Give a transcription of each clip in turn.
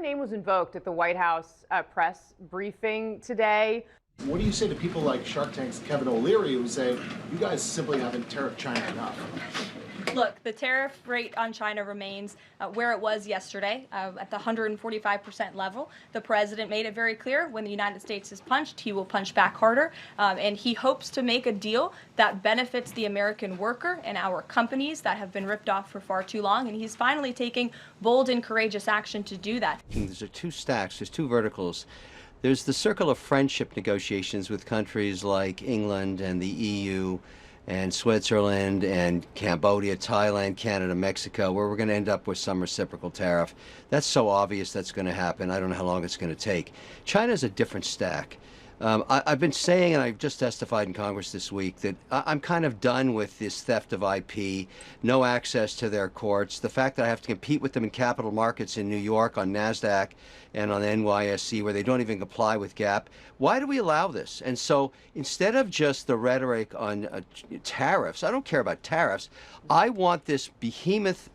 your name was invoked at the White House press briefing today. What do you say to people like Shark Tank's Kevin O'Leary who say you guys simply haven't tariffed China enough? Look, the tariff rate on China remains where it was yesterday, at the 145% level. The president made it very clear when the United States is punched, he will punch back harder. And he hopes to make a deal that benefits the American worker and our companies that have been ripped off for far too long. And he's finally taking bold and courageous action to do that. There's two stacks, there's two verticals. There's the circle of friendship negotiations with countries like England and the EU and Switzerland and Cambodia, Thailand, Canada, Mexico, where we're going to end up with some reciprocal tariff. That's so obvious that's going to happen. I don't know how long it's going to take. China's a different stack. I've been saying, and I've just testified in Congress this week, that I'm kind of done with this theft of IP, no access to their courts, the fact that I have to compete with them in capital markets in New York on NASDAQ and on the NYSE where they don't even comply with GAAP. Why do we allow this? And so instead of just the rhetoric on tariffs, I don't care about tariffs, I want this behemoth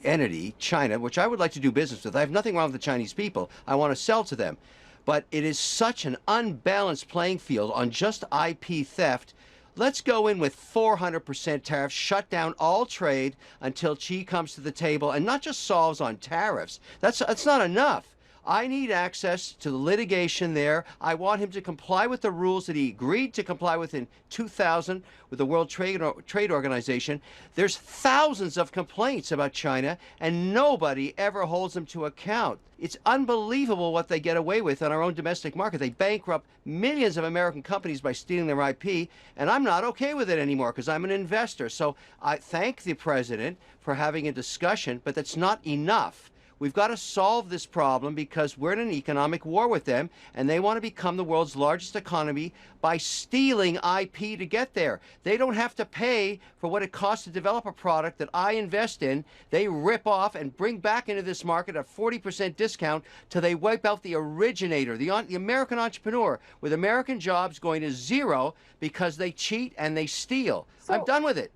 entity, China, which I would like to do business with. I have nothing wrong with the Chinese people. I want to sell to them. But it is such an unbalanced playing field on just IP theft. Let's go in with 400% tariffs, shut down all trade until Xi comes to the table and not just solves on tariffs. That's not enough. I need access to the litigation there. I want him to comply with the rules that he agreed to comply with in 2000 with the World Trade Organization. There's thousands of complaints about China, and nobody ever holds them to account. It's unbelievable what they get away with on our own domestic market. They bankrupt millions of American companies by stealing their IP, and I'm not okay with it anymore because I'm an investor. So I thank the president for having a discussion, but that's not enough. We've got to solve this problem because we're in an economic war with them, and they want to become the world's largest economy by stealing IP to get there. They don't have to pay for what it costs to develop a product that I invest in. They rip off and bring back into this market a 40% discount till they wipe out the originator, the American entrepreneur, with American jobs going to zero because they cheat and they steal. I'm done with it.